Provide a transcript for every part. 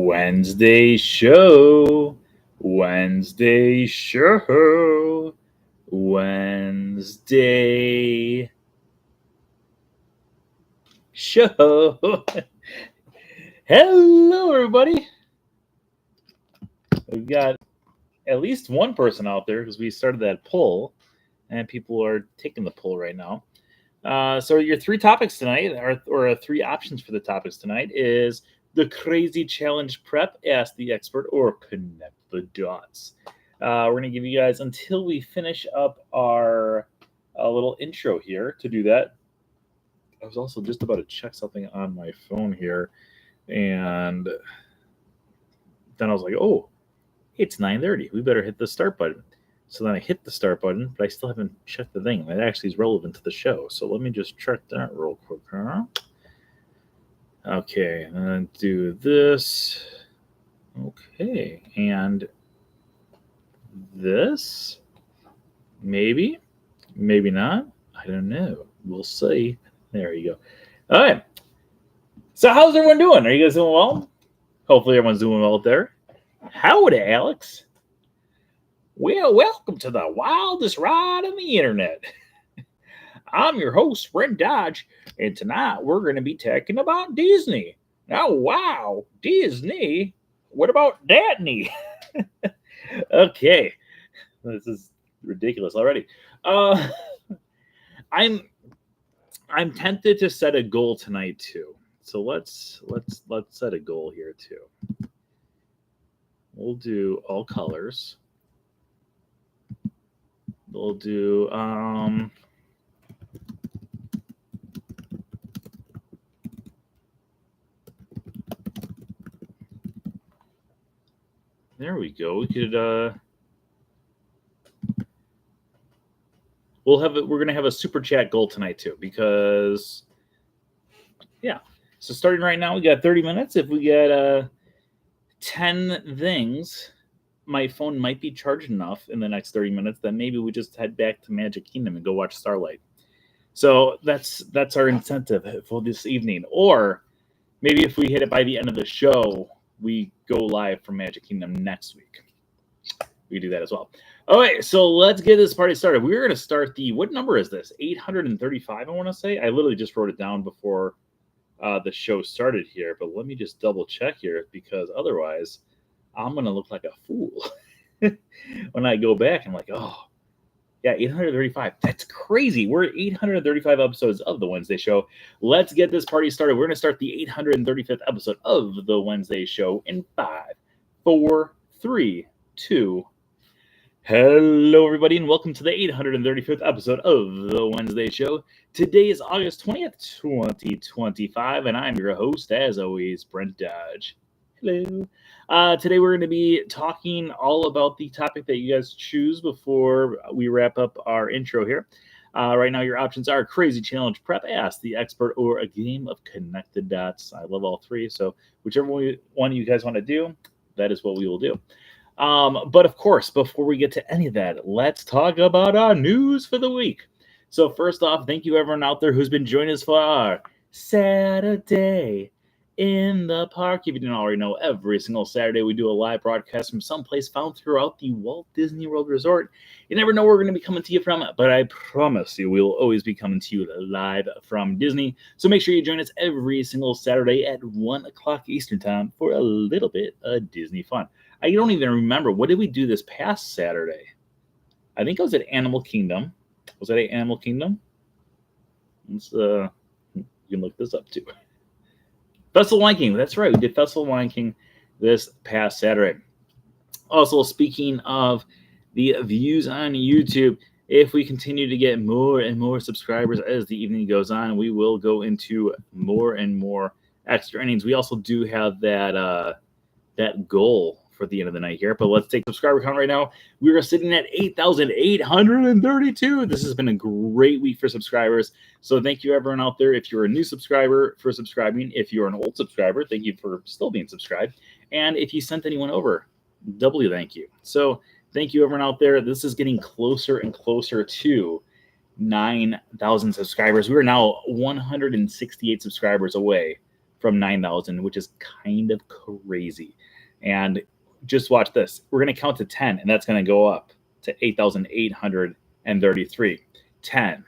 Wednesday show. Wednesday show. Wednesday show. Hello, everybody. We've got at least one person out there because we started that poll, and people are taking the poll right now. So your three topics tonight, or three options for the topics tonight, is the crazy challenge prep, ask the expert, or connect the dots. We're going to give you guys until we finish up our little intro here. To do that, I was also just about to check something on my phone here, and then I was like, oh, it's 9:30. We better hit the start button. So then I hit the start button, but I still haven't checked the thing. That actually is relevant to the show. So let me just check that real quick. Huh? Okay, and then do this. Okay, and this. Maybe, maybe not. I don't know. We'll see. There you go. All right. So how's everyone doing? Are you guys doing well? Hopefully everyone's doing well out there. Howdy, Alex. Well, welcome to the wildest ride on the internet. I'm your host, Brent Dodge, and tonight we're going to be talking about Disney. Oh, wow, Disney? What about Disney? Okay, this is ridiculous already. I'm tempted to set a goal tonight too. So let's set a goal here too. We'll do all colors. We'll do there we go. We could we're gonna have a super chat goal tonight too, because yeah. So starting right now, we got 30 minutes. If we get 10 things, my phone might be charged enough in the next 30 minutes that maybe we just head back to Magic Kingdom and go watch Starlight. So that's our incentive for this evening. Or maybe if we hit it by the end of the show, we go live from Magic Kingdom next week. We do that as well. All right, so let's get this party started. We're going to start what number is this? 835, I want to say. I literally just wrote it down before the show started here, but let me just double check here, because otherwise I'm going to look like a fool when I go back. I'm like, oh, yeah, 835. That's crazy. We're at 835 episodes of the Wednesday show. Let's get this party started. We're going to start the 835th episode of the Wednesday show in 5, 4, 3, 2. Hello, everybody, and welcome to the 835th episode of the Wednesday show. Today is August 20th, 2025, and I'm your host, as always, Brent Dodge. Hello. Today we're going to be talking all about the topic that you guys choose before we wrap up our intro here. Right now, your options are Crazy Challenge Prep, Ask the Expert, or a game of Connected Dots. I love all three, so whichever one you guys want to do, that is what we will do. But of course, before we get to any of that, let's talk about our news for the week. So first off, thank you everyone out there who's been joining us for our Saturday in the Park. If you didn't already know, every single Saturday we do a live broadcast from someplace found throughout the Walt Disney World Resort. You never know where we're going to be coming to you from, but I promise you we will always be coming to you live from Disney. So make sure you join us every single Saturday at 1 o'clock Eastern Time for a little bit of Disney fun. I don't even remember. What did we do this past Saturday? I think I was at Animal Kingdom. Was that at Animal Kingdom? Let's, you can look this up too. Festival of Lion King. That's right. We did Festival of Lion King this past Saturday. Also, speaking of the views on YouTube, if we continue to get more and more subscribers as the evening goes on, we will go into more and more extra innings. We also do have that goal for the end of the night here, but let's take subscriber count right now. We are sitting at 8,832. This has been a great week for subscribers. So thank you everyone out there. If you're a new subscriber, for subscribing. If you're an old subscriber, thank you for still being subscribed. And if you sent anyone over, doubly thank you. So thank you everyone out there. This is getting closer and closer to 9,000 subscribers. We are now 168 subscribers away from 9,000, which is kind of crazy. And just watch this. We're going to count to 10, and that's going to go up to 8,833. 10,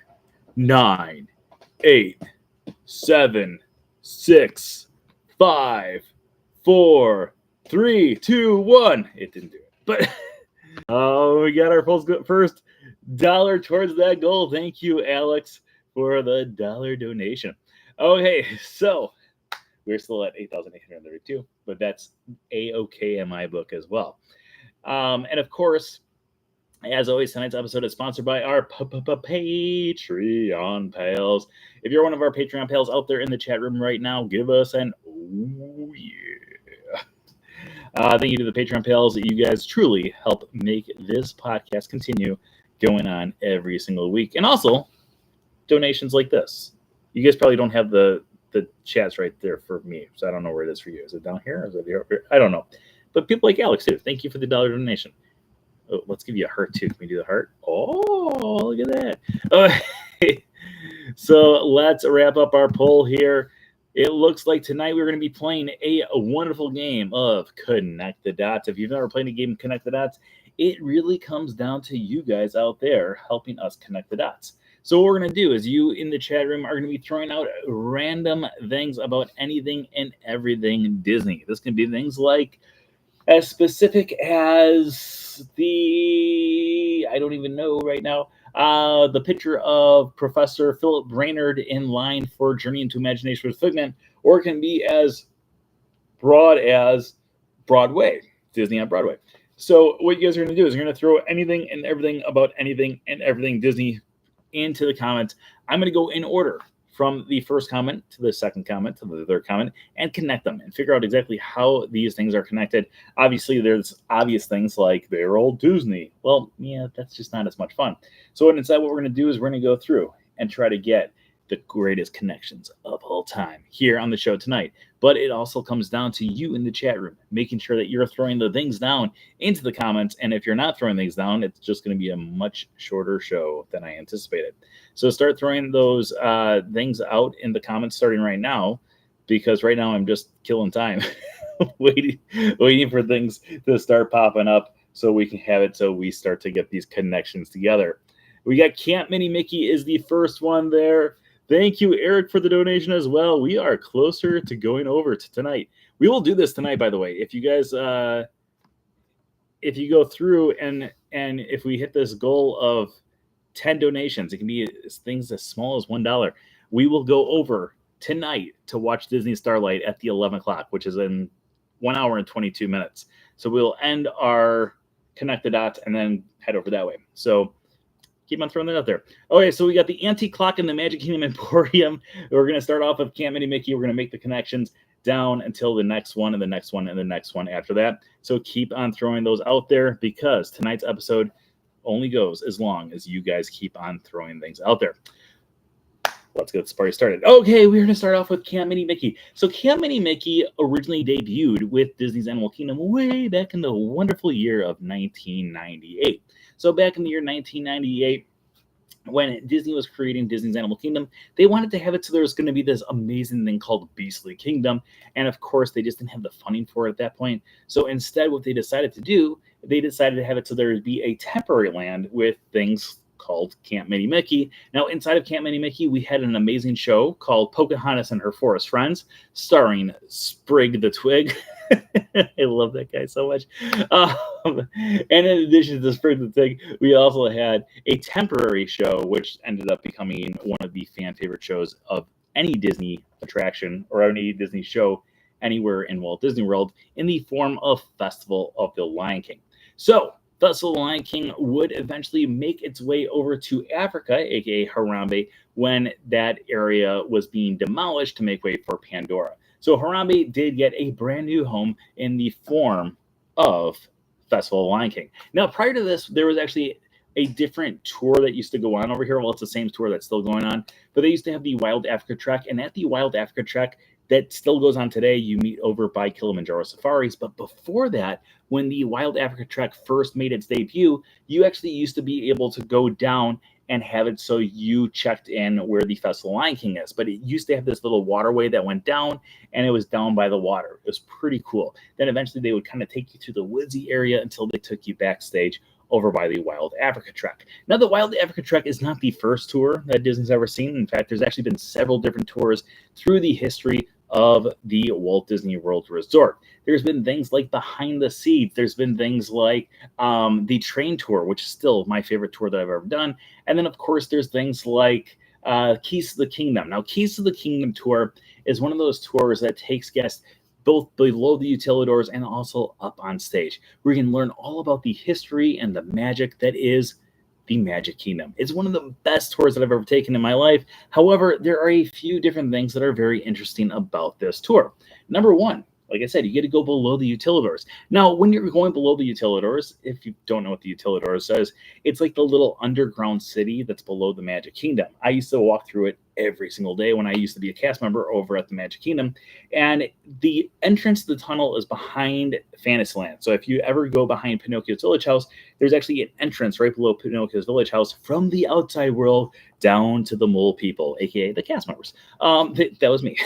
9, 8, 7, 6, 5, 4, 3, 2, 1. It didn't do it. But we got our first dollar towards that goal. Thank you, Alex, for the dollar donation. Okay, so we're still at 8,832, but that's A-OK in my book as well. And of course, as always, tonight's episode is sponsored by our Patreon pals. If you're one of our Patreon pals out there in the chat room right now, give us an oh yeah. Thank you to the Patreon pals. You guys truly help make this podcast continue going on every single week. And also, donations like this. You guys probably don't have the chats right there for me, so I don't know where it is for you. Is it down here? Or is it here? I don't know. But people like Alex, too. Thank you for the dollar donation. Oh, let's give you a heart, too. Can we do the heart? Oh, look at that. Okay. So let's wrap up our poll here. It looks like tonight we're going to be playing a wonderful game of Connect the Dots. If you've never played a game of Connect the Dots, it really comes down to you guys out there helping us connect the dots. So what we're going to do is you in the chat room are going to be throwing out random things about anything and everything Disney. This can be things like as specific as I don't even know right now, the picture of Professor Philip Brainerd in line for Journey into Imagination with Figment, or it can be as broad as Broadway, Disney on Broadway. So what you guys are going to do is you're going to throw anything and everything about anything and everything Disney into the comments. I'm going to go in order from the first comment to the second comment to the third comment and connect them and figure out exactly how these things are connected. Obviously, there's obvious things like they're old Disney. Well, yeah, that's just not as much fun. So instead, what we're going to do is we're going to go through and try to get the greatest connections of all time here on the show tonight. But it also comes down to you in the chat room, making sure that you're throwing the things down into the comments. And if you're not throwing things down, it's just going to be a much shorter show than I anticipated. So start throwing those things out in the comments starting right now, because right now I'm just killing time, waiting for things to start popping up so we can have it so we start to get these connections together. We got Camp Mini Mickey is the first one there. Thank you, Eric, for the donation as well. We are closer to going over to tonight. We will do this tonight, by the way. If you guys, if you go through and if we hit this goal of 10 donations, it can be things as small as $1. We will go over tonight to watch Disney Starlight at the 11 o'clock, which is in 1 hour and 22 minutes. So we'll end our Connect the Dots and then head over that way. So keep on throwing that out there. Okay, so we got the Antique Clock and the Magic Kingdom Emporium. We're going to start off with Camp Mini Mickey. We're going to make the connections down until the next one and the next one and the next one after that. So keep on throwing those out there because tonight's episode only goes as long as you guys keep on throwing things out there. Let's get this party started. Okay, we're going to start off with Camp Mini Mickey. So Camp Mini Mickey originally debuted with Disney's Animal Kingdom way back in the wonderful year of 1998. So back in the year 1998, when Disney was creating Disney's Animal Kingdom, they wanted to have it so there was going to be this amazing thing called Beastly Kingdom. And of course, they just didn't have the funding for it at that point. So instead, what they decided to do, they decided to have it so there would be a temporary land with things called Camp Mini Mickey. Now, inside of Camp Mini Mickey, we had an amazing show called Pocahontas and Her Forest Friends, starring Sprig the Twig. I love that guy so much. And in addition to Sprig the Twig, we also had a temporary show, which ended up becoming one of the fan favorite shows of any Disney attraction or any Disney show anywhere in Walt Disney World, in the form of Festival of the Lion King. So Festival of the Lion King would eventually make its way over to Africa, aka Harambe, when that area was being demolished to make way for Pandora. So Harambe did get a brand new home in the form of Festival of the Lion King. Now, prior to this, there was actually a different tour that used to go on over here. Well, it's the same tour that's still going on, but they used to have the Wild Africa Trek, and at the Wild Africa Trek, that still goes on today, you meet over by Kilimanjaro Safaris. But before that, when the Wild Africa Trek first made its debut, you actually used to be able to go down and have it so you checked in where the Festival Lion King is. But it used to have this little waterway that went down, and it was down by the water. It was pretty cool. Then eventually they would kind of take you through the woodsy area until they took you backstage over by the Wild Africa Trek. Now, the Wild Africa Trek is not the first tour that Disney's ever seen. In fact, there's actually been several different tours through the history of the Walt Disney World Resort. There's been things like Behind the Seats. There's been things like the train tour, which is still my favorite tour that I've ever done. And then, of course, there's things like Keys to the Kingdom. Now, Keys to the Kingdom tour is one of those tours that takes guests both below the utilidors and also up on stage, where you can learn all about the history and the magic that is the Magic Kingdom. It's one of the best tours that I've ever taken in my life. However, there are a few different things that are very interesting about this tour. Number one, like I said, you get to go below the utilidors. Now, when you're going below the utilidors, if you don't know what the utilidors says, it's like the little underground city that's below the Magic Kingdom. I used to walk through it every single day when I used to be a cast member over at the Magic Kingdom. And the entrance to the tunnel is behind Fantasyland. So if you ever go behind Pinocchio's Village House, there's actually an entrance right below Pinocchio's Village House from the outside world down to the mole people, aka the cast members. That was me.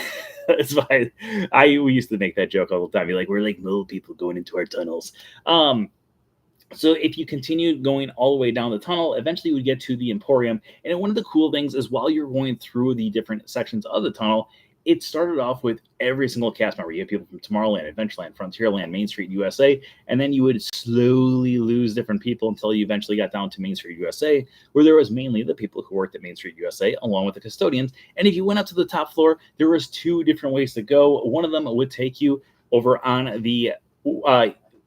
That's why we used to make that joke all the time. You're like, we're like mole people going into our tunnels. So if you continue going all the way down the tunnel, eventually you would get to the Emporium. And one of the cool things is while you're going through the different sections of the tunnel, it started off with every single cast member. You have people from Tomorrowland, Adventureland, Frontierland, Main Street USA, and then you would slowly lose different people until you eventually got down to Main Street USA, where there was mainly the people who worked at Main Street USA, along with the custodians. And if you went up to the top floor, there was two different ways to go. One of them would take you over on the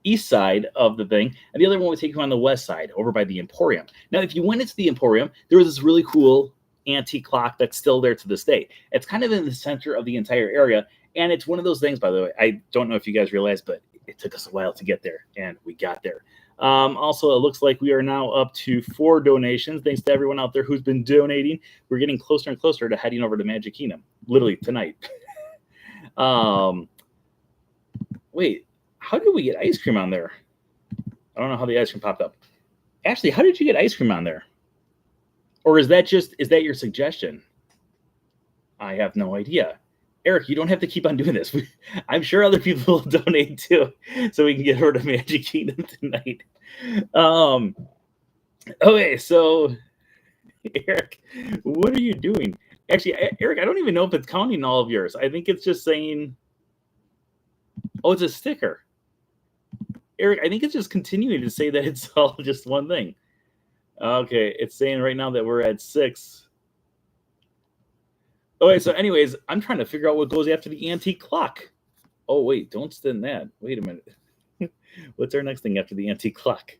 east side of the thing, and the other one would take you on the west side, over by the Emporium. Now, if you went into the Emporium, there was this really cool antique clock that's still there to this day. It's kind of in the center of the entire area, and it's one of those things, by the way, I don't know if you guys realize, but it took us a while to get there, and we got there. Also, it looks like we are now up to 4 donations. Thanks to everyone out there who's been donating. We're getting closer and closer to heading over to Magic Kingdom, literally tonight. Wait, how did we get ice cream on there? I don't know how the ice cream popped up. Ashley, how did you get ice cream on there? Or is that your suggestion? I have no idea. Eric, you don't have to keep on doing this. I'm sure other people will donate too, so we can get over to Magic Kingdom tonight. Okay, so Eric, what are you doing? Actually, Eric, I don't even know if it's counting all of yours. I think it's just saying, oh, it's a sticker. Eric, I think it's just continuing to say that it's all just one thing. Okay, it's saying right now that we're at 6. Okay, so anyways, I'm trying to figure out what goes after the antique clock. Oh, wait, don't send that. Wait a minute. What's our next thing after the antique clock?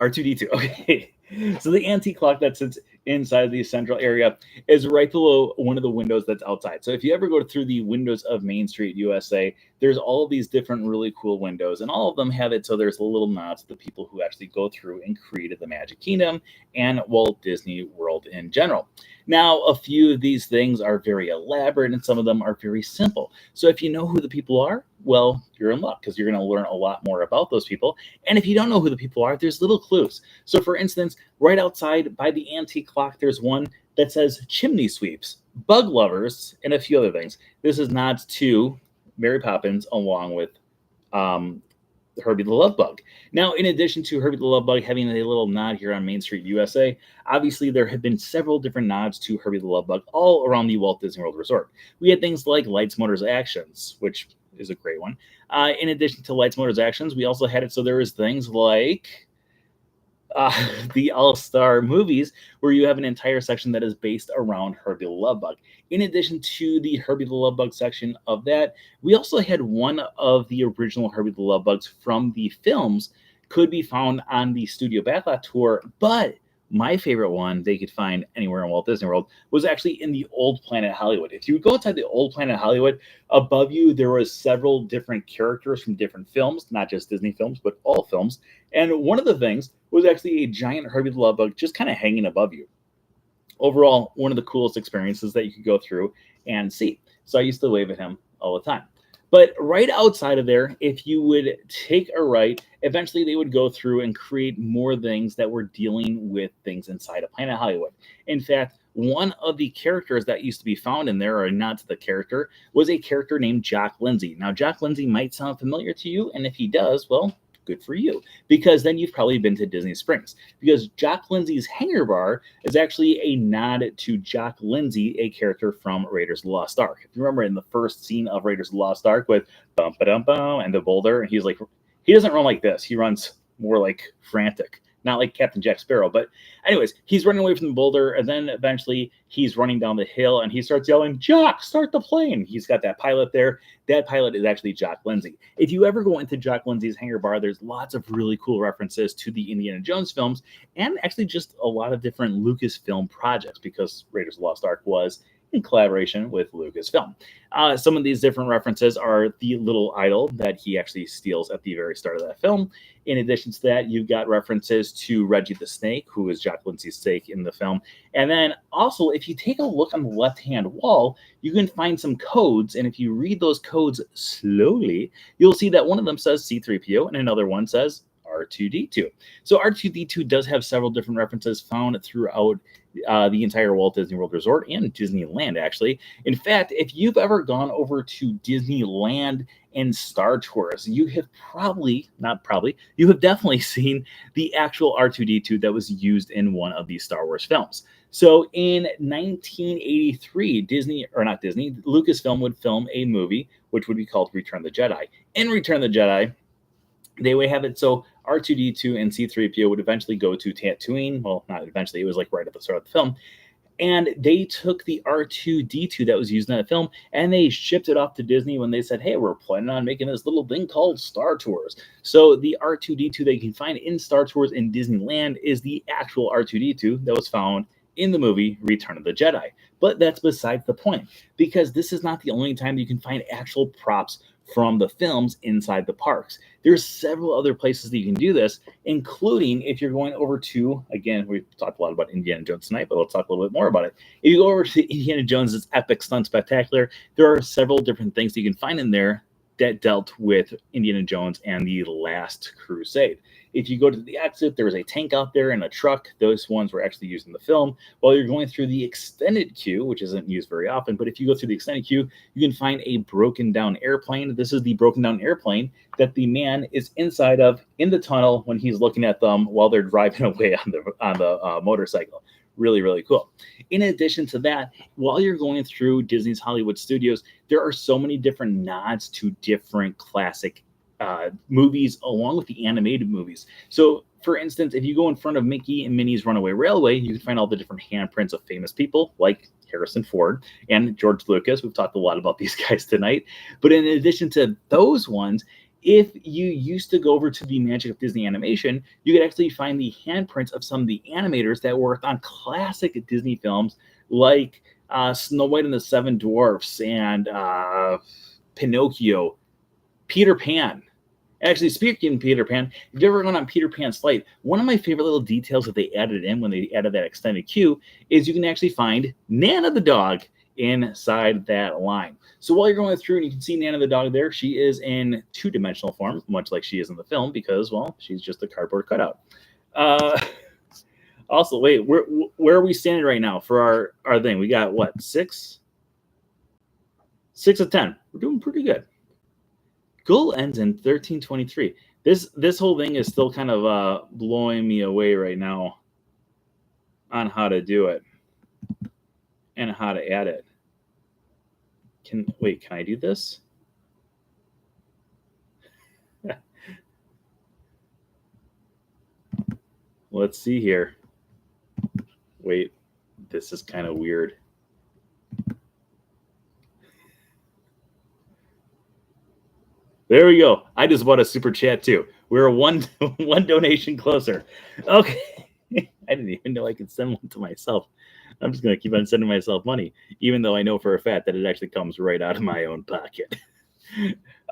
R2-D2. Okay. So the antique clock that sits inside the central area is right below one of the windows that's outside. So if you ever go through the windows of Main Street USA, there's all these different really cool windows, and all of them have it so there's a little nod to the people who actually go through and created the Magic Kingdom and Walt Disney World in general. Now, a few of these things are very elaborate and some of them are very simple. So if you know who the people are, well, you're in luck because you're going to learn a lot more about those people. And if you don't know who the people are, there's little clues. So for instance, right outside by the antique clock, there's one that says chimney sweeps, bug lovers, and a few other things. This is nods to Mary Poppins along with Herbie the Love Bug. Now, in addition to Herbie the Love Bug having a little nod here on Main Street USA, obviously there have been several different nods to Herbie the Love Bug all around the Walt Disney World Resort. We had things like Lights, Motors, Actions, which is a great one. In addition to Lights, Motors, Actions, we also had it so there was things like the All-Star Movies, where you have an entire section that is based around Herbie the Love Bug. In addition to the Herbie the Love Bug section of that, we also had one of the original Herbie the Love Bugs from the films could be found on the Studio Backlot tour, but my favorite one they could find anywhere in Walt Disney World was actually in the Old Planet Hollywood. If you would go inside the Old Planet Hollywood, above you there was several different characters from different films, not just Disney films, but all films. And one of the things was actually a giant Herbie the Love Bug just kind of hanging above you. Overall, one of the coolest experiences that you could go through and see. So I used to wave at him all the time. But right outside of there, if you would take a right, eventually they would go through and create more things that were dealing with things inside of Planet Hollywood. In fact, one of the characters that used to be found in there, or not the character, was a character named Jock Lindsay. Now, Jock Lindsay might sound familiar to you, and if he does, well, good for you, because then you've probably been to Disney Springs. Because Jock Lindsay's Hangar Bar is actually a nod to Jock Lindsay, a character from Raiders of the Lost Ark. If you remember in the first scene of Raiders of the Lost Ark with bum ba dum bum and the boulder, and he's like, he doesn't run like this. He runs more like frantic, not like Captain Jack Sparrow. But anyways, he's running away from the boulder, and then eventually he's running down the hill, and he starts yelling, "Jock, start the plane!" He's got that pilot there. That pilot is actually Jock Lindsay. If you ever go into Jock Lindsay's Hangar Bar, there's lots of really cool references to the Indiana Jones films, and actually just a lot of different Lucasfilm projects, because Raiders of the Lost Ark was in collaboration with Lucasfilm. Some of these different references are the little idol that he actually steals at the very start of that film. In addition to that, you've got references to Reggie the Snake, who is Jock Lindsay's snake in the film. And then also, if you take a look on the left-hand wall, you can find some codes. And if you read those codes slowly, you'll see that one of them says C-3PO and another one says R2-D2. So R2-D2 does have several different references found throughout the entire Walt Disney World Resort and Disneyland, actually. In fact, if you've ever gone over to Disneyland and Star Tours, you have you have definitely seen the actual R2-D2 that was used in one of these Star Wars films. So in 1983, Lucasfilm would film a movie which would be called Return of the Jedi. In Return of the Jedi, they would have it so R2-D2 and C-3PO would eventually go to Tatooine. Well, not eventually, it was like right at the start of the film. And they took the R2-D2 that was used in that film and they shipped it off to Disney when they said, hey, we're planning on making this little thing called Star Tours. So the R2-D2 that you can find in Star Tours in Disneyland is the actual R2-D2 that was found in the movie Return of the Jedi. But that's besides the point, because this is not the only time you can find actual props from the films inside the parks. There's several other places that you can do this, including if you're going over to, again, we've talked a lot about Indiana Jones tonight, but let's talk a little bit more about it. If you go over to Indiana Jones's Epic Stunt Spectacular, there are several different things that you can find in there that dealt with Indiana Jones and the Last Crusade. If you go to the exit, there was a tank out there and a truck. Those ones were actually used in the film. While you're going through the extended queue, which isn't used very often, but if you go through the extended queue, you can find a broken down airplane. This is the broken down airplane that the man is inside of in the tunnel when he's looking at them while they're driving away on the motorcycle. Really, really cool. In addition to that, while you're going through Disney's Hollywood Studios, there are so many different nods to different classic movies along with the animated movies. So, for instance, if you go in front of Mickey and Minnie's Runaway Railway, you can find all the different handprints of famous people like Harrison Ford and George Lucas. We've talked a lot about these guys tonight. But in addition to those ones, if you used to go over to the Magic of Disney Animation, you could actually find the handprints of some of the animators that worked on classic Disney films like Snow White and the Seven Dwarfs and Pinocchio, Peter Pan. Actually, speaking of Peter Pan, if you've ever gone on Peter Pan's flight, one of my favorite little details that they added in when they added that extended queue is you can actually find Nana the dog inside that line. So while you're going through and you can see Nana the dog there, she is in two-dimensional form, much like she is in the film because, well, she's just a cardboard cutout. Also, wait, where are we standing right now for our thing? We got, what, 6? 6 of 10. We're doing pretty good. Goal ends in 1323. This whole thing is still kind of blowing me away right now on how to do it and how to add it. Can I do this? Let's see here. Wait, this is kind of weird. There we go. I just bought a super chat too. We're one donation closer. Okay. I didn't even know I could send one to myself. I'm just going to keep on sending myself money, even though I know for a fact that it actually comes right out of my own pocket.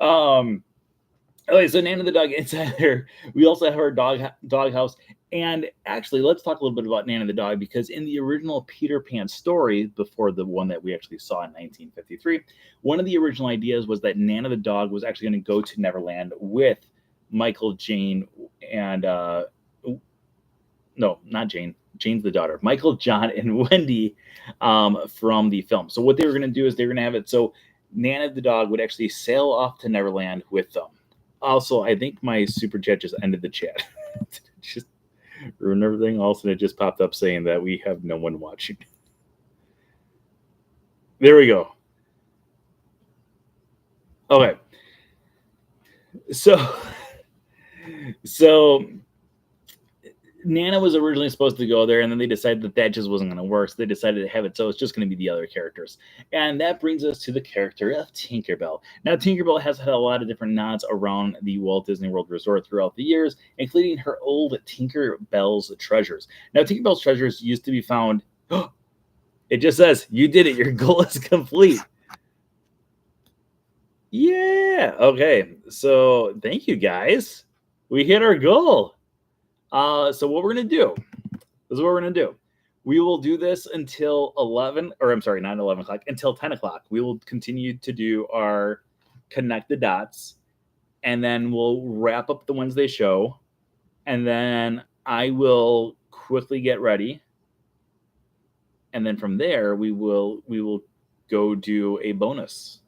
Okay, so Nana the dog inside there. We also have our dog house. And actually, let's talk a little bit about Nana the dog, because in the original Peter Pan story, before the one that we actually saw in 1953, one of the original ideas was that Nana the dog was actually going to go to Neverland with Michael, Jane, and no, not Jane. Jane's the daughter. Michael, John, and Wendy from the film. So what they were going to do is they were going to have it so Nana the dog would actually sail off to Neverland with them. Also, I think my super chat just ended the chat. Just ruined everything. All of a sudden, it just popped up saying that we have no one watching. There we go. Okay. So Nana was originally supposed to go there, and then they decided that that just wasn't going to work. So they decided to have it so it's just going to be the other characters. And that brings us to the character of Tinkerbell. Now, Tinkerbell has had a lot of different nods around the Walt Disney World Resort throughout the years, including her old Tinkerbell's Treasures. Now, Tinkerbell's Treasures used to be found... It just says, you did it. Your goal is complete. Yeah. Okay. So thank you, guys. We hit our goal. So what we're going to do, this is what we're going to do. We will do this until 11, or I'm sorry, not 11 o'clock, until 10 o'clock. We will continue to do our Connect the Dots, and then we'll wrap up the Wednesday show, and then I will quickly get ready. And then from there, we will go do a bonus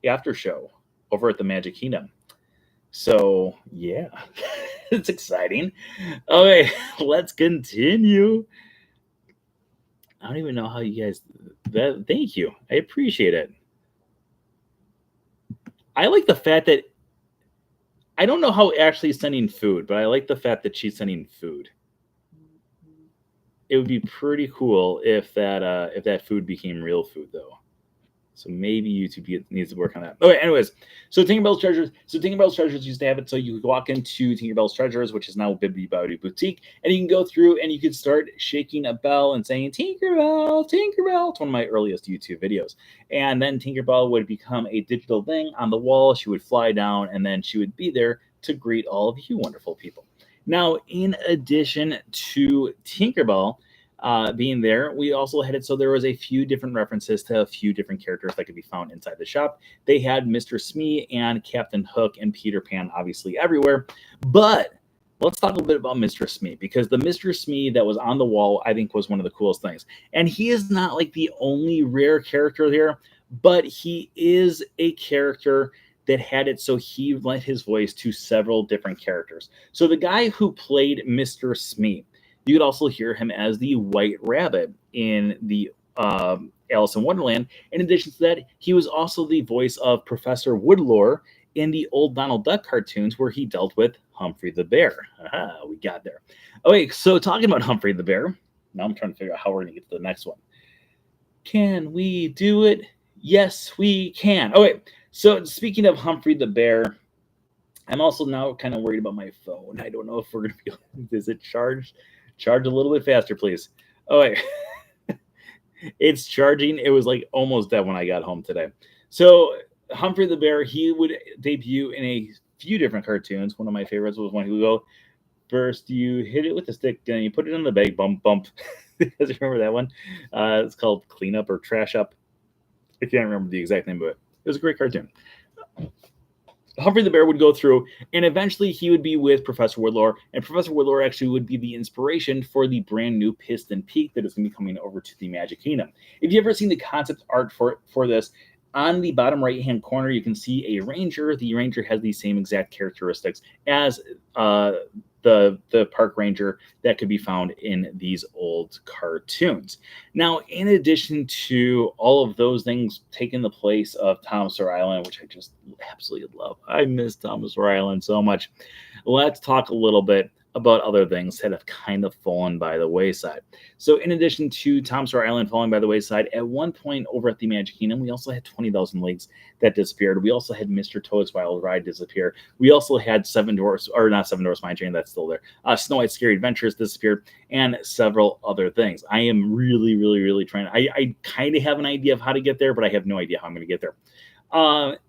after show over at the Magic Kingdom. So, yeah, it's exciting. Okay, let's continue. I don't even know how you guys... Thank you. I appreciate it. I like the fact that... I don't know how Ashley's sending food, but I like the fact that she's sending food. It would be pretty cool if that food became real food, though. So maybe YouTube needs to work on that. Okay, anyways, so Tinkerbell's Treasures. So Tinkerbell's Treasures used to have it so you could walk into Tinkerbell's Treasures, which is now Bibbidi Bobbidi Boutique, and you can go through and you could start shaking a bell and saying, Tinkerbell, Tinkerbell. It's one of my earliest YouTube videos. And then Tinkerbell would become a digital thing on the wall. She would fly down, and then she would be there to greet all of you wonderful people. Now, in addition to Tinkerbell, being there, we also had it so there was a few different references to a few different characters that could be found inside the shop. They had Mr. Smee and Captain Hook and Peter Pan obviously everywhere, but let's talk a little bit about Mr. Smee, because the Mr. Smee that was on the wall I think was one of the coolest things. And he is not like the only rare character there, but he is a character that had it so he lent his voice to several different characters. So the guy who played Mr. Smee, you could also hear him as the White Rabbit in the Alice in Wonderland. In addition to that, he was also the voice of Professor Woodlore in the old Donald Duck cartoons where he dealt with Humphrey the Bear. Aha, we got there. Okay, so talking about Humphrey the Bear, now I'm trying to figure out how we're going to get to the next one. Can we do it? Yes, we can. Okay, so speaking of Humphrey the Bear, I'm also now kind of worried about my phone. I don't know if we're going to be able to... Is it charged? Charge a little bit faster, please. Oh, wait. It's charging. It was like almost dead when I got home today. So Humphrey the Bear, he would debut in a few different cartoons. One of my favorites was when he would go, first you hit it with the stick, then you put it in the bag, bump, bump. You guys remember that one? It's called Clean Up or Trash Up. I can't remember the exact name, but it was a great cartoon. Humphrey the Bear would go through, and eventually he would be with Professor Woodlore, and Professor Woodlore actually would be the inspiration for the brand new Piston Peak that is going to be coming over to the Magic Kingdom. If you've ever seen the concept art for this, on the bottom right-hand corner, you can see a ranger. The ranger has the same exact characteristics as the park ranger that could be found in these old cartoons. Now, in addition to all of those things taking the place of Tom Sawyer Island, which I just absolutely love. I miss Tom Sawyer Island so much. Let's talk a little bit about other things that have kind of fallen by the wayside. So in addition to Tom Sawyer Island falling by the wayside, at one point over at the Magic Kingdom, we also had 20,000 Leagues that disappeared. We also had Mr. Toad's Wild Ride disappear. We also had Seven Dwarfs Mine Train, that's still there. Snow White's Scary Adventures disappeared, and several other things. I am really, really, really trying. I kind of have an idea of how to get there, but I have no idea how I'm going to get there.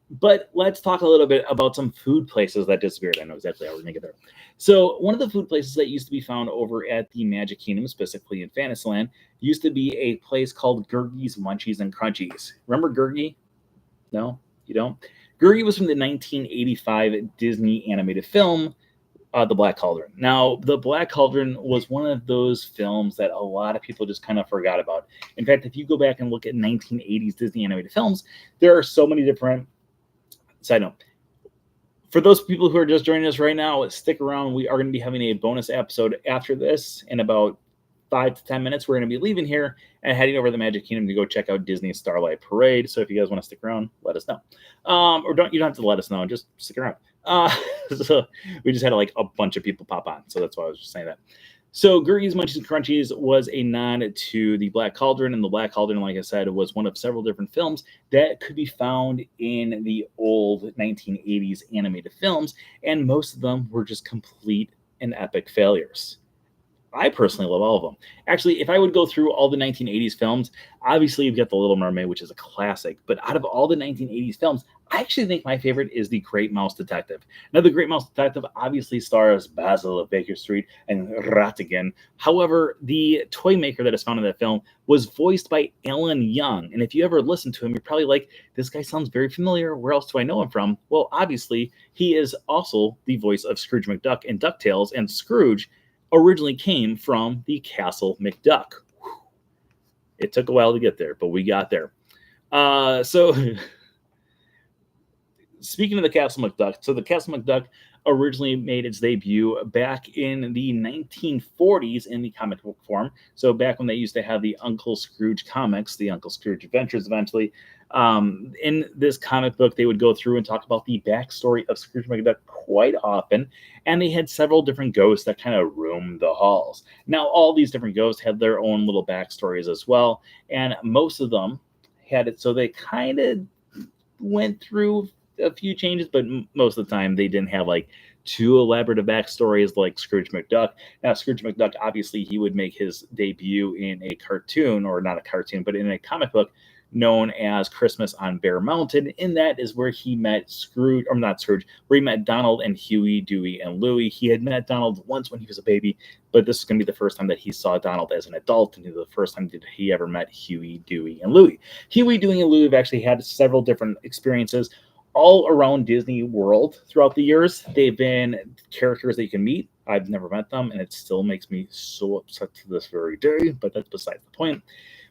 But let's talk a little bit about some food places that disappeared. I know exactly how we're going to get there. So, one of the food places that used to be found over at the Magic Kingdom, specifically in Fantasyland, used to be a place called Gurgi's Munchies and Crunchies. Remember Gurgi? No, you don't? Gurgi was from the 1985 Disney animated film, The Black Cauldron. Now, The Black Cauldron was one of those films that a lot of people just kind of forgot about. In fact, if you go back and look at 1980s Disney animated films, there are so many different. Side note, for those people who are just joining us right now, stick around. We are going to be having a bonus episode after this in about 5 to 10 minutes. We're going to be leaving here and heading over to the Magic Kingdom to go check out Disney's Starlight Parade. So if you guys want to stick around, let us know. Or you don't have to let us know. Just stick around. So we just had like a bunch of people pop on. So that's why I was just saying that. So Gurgi's Munchies and Crunchies was a nod to the Black Cauldron, and the Black Cauldron, like I said, was one of several different films that could be found in the old 1980s animated films, and most of them were just complete and epic failures. I personally love all of them. Actually, if I would go through all the 1980s films, obviously you've got The Little Mermaid, which is a classic, but out of all the 1980s films, I actually think my favorite is The Great Mouse Detective. Now, The Great Mouse Detective obviously stars Basil of Baker Street and Ratigan. However, the toy maker that is found in that film was voiced by Alan Young. And if you ever listen to him, you're probably like, this guy sounds very familiar. Where else do I know him from? Well, obviously, he is also the voice of Scrooge McDuck in DuckTales, and Scrooge originally came from the Castle McDuck. It took a while to get there, but we got there. So speaking of the Castle McDuck, so the Castle McDuck originally made its debut back in the 1940s in the comic book form. So back when they used to have the Uncle Scrooge comics, the Uncle Scrooge Adventures eventually. In this comic book, they would go through and talk about the backstory of Scrooge McDuck quite often, and they had several different ghosts that kind of roamed the halls. Now, all these different ghosts had their own little backstories as well, and most of them had it so they kind of went through a few changes, but most of the time they didn't have like too elaborate backstories like Scrooge McDuck. Now, Scrooge McDuck, obviously, he would make his debut in a cartoon, or not a cartoon, but in a comic book known as Christmas on Bear Mountain. And that is where he met Scrooge, or not Scrooge, where he met Donald and Huey, Dewey, and Louie. He had met Donald once when he was a baby, but this is going to be the first time that he saw Donald as an adult, and the first time that he ever met Huey, Dewey, and Louie. Huey, Dewey, and Louie have actually had several different experiences all around Disney World throughout the years. They've been characters that you can meet. I've never met them, and it still makes me so upset to this very day, but that's besides the point.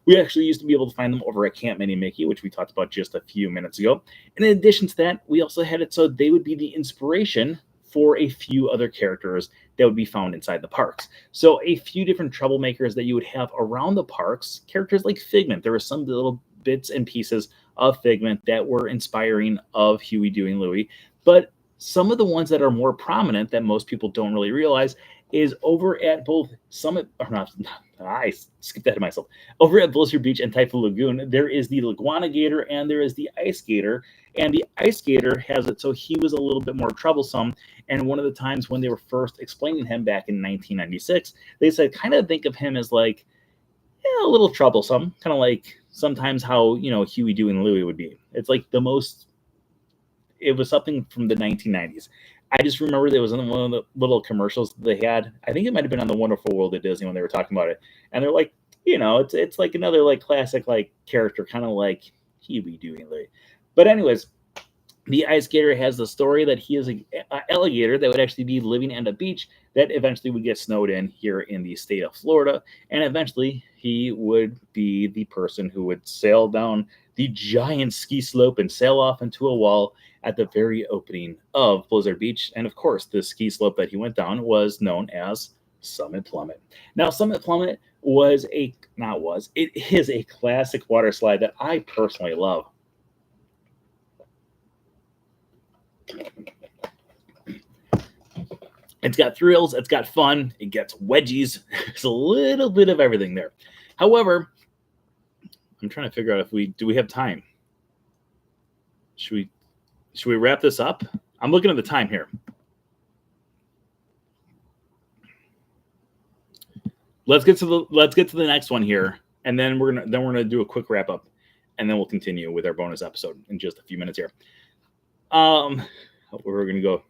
We actually used to be able to find them over at Camp Mini Mickey, which we talked about just a few minutes ago. And in addition to that, we also had it so they would be the inspiration for a few other characters that would be found inside the parks. So a few different troublemakers that you would have around the parks, characters like Figment. There were some little bits and pieces of Figment that were inspiring of Huey, Dewey, and Louie. But some of the ones that are more prominent that most people don't really realize is over at both Summit, or not, I skipped ahead of myself. Over at Blizzard Beach and Typhoon Lagoon, there is the Laguana Gator and there is the Ice Gator. And the Ice Gator has it so he was a little bit more troublesome. And one of the times when they were first explaining him back in 1996, they said kind of think of him as like, a little troublesome, kind of like sometimes how, Huey, Dewey, and Louie would be. It's like it was something from the 1990s. I just remember there was one of the little commercials that they had. I think it might have been on the Wonderful World of Disney when they were talking about it. And they're like, it's like another like classic like character, kind of like Huey, Dewey, and Louie. But anyways, the Ice Gator has the story that he is an alligator that would actually be living at a beach that eventually would get snowed in here in the state of Florida. And eventually he would be the person who would sail down the giant ski slope and sail off into a wall at the very opening of Blizzard Beach. And of course, the ski slope that he went down was known as Summit Plummet. Now, Summit Plummet it is a classic water slide that I personally love. It's got thrills, it's got fun, it gets wedgies. There's a little bit of everything there. However, I'm trying to figure out if do we have time? Should we wrap this up? I'm looking at the time here. Let's get to the next one here, and then we're gonna do a quick wrap up. and then we'll continue with our bonus episode in just a few minutes here. We're going to go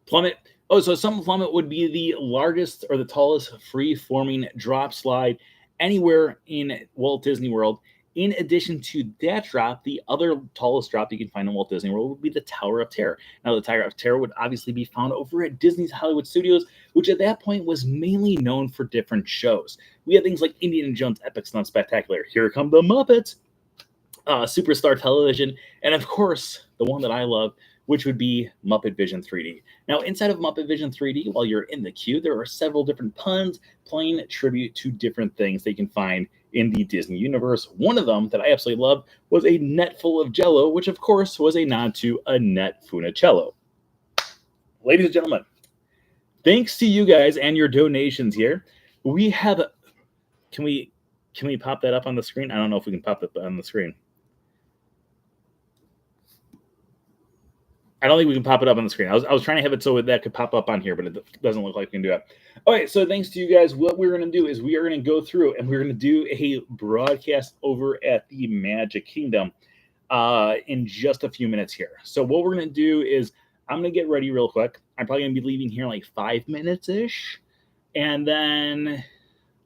plummet. Oh, so Summit Plummet would be the largest or the tallest free-forming drop slide anywhere in Walt Disney World. In addition to that drop, the other tallest drop you can find in Walt Disney World would be the Tower of Terror. Now, the Tower of Terror would obviously be found over at Disney's Hollywood Studios, which at that point was mainly known for different shows. We had things like Indiana Jones Epic Stunt Spectacular, Here Come the Muppets, Superstar Television, and of course, the one that I love, which would be Muppet Vision 3D. Now, inside of Muppet Vision 3D, while you're in the queue, there are several different puns playing tribute to different things they can find in the Disney universe. One of them that I absolutely loved was a net full of Jell-O, which of course was a nod to Annette Funicello. Ladies and gentlemen, thanks to you guys and your donations here, we have. Can we pop that up on the screen? I don't know if we can pop that on the screen. I don't think we can pop it up on the screen. I was trying to have it so that could pop up on here, but it doesn't look like we can do it. All right, so thanks to you guys. What we're going to do is we are going to go through and we're going to do a broadcast over at the Magic Kingdom in just a few minutes here. So what we're going to do is I'm going to get ready real quick. I'm probably going to be leaving here in like 5 minutes-ish. And then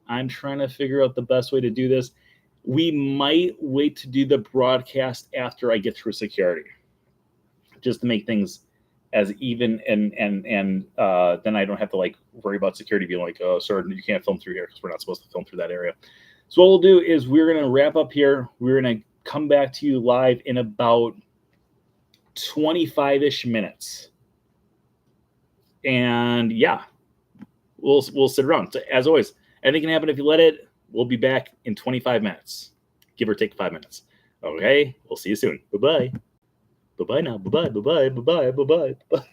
I'm trying to figure out the best way to do this. We might wait to do the broadcast after I get through security, just to make things as even and then I don't have to like worry about security being like, oh, sir, you can't film through here because we're not supposed to film through that area. So what we'll do is we're going to wrap up here. We're going to come back to you live in about 25-ish minutes. And yeah, we'll sit around. So as always, anything can happen if you let it. We'll be back in 25 minutes, give or take 5 minutes. Okay, we'll see you soon. Bye-bye. Bye-bye now. Bye-bye, bye-bye, bye-bye, bye-bye, bye-bye.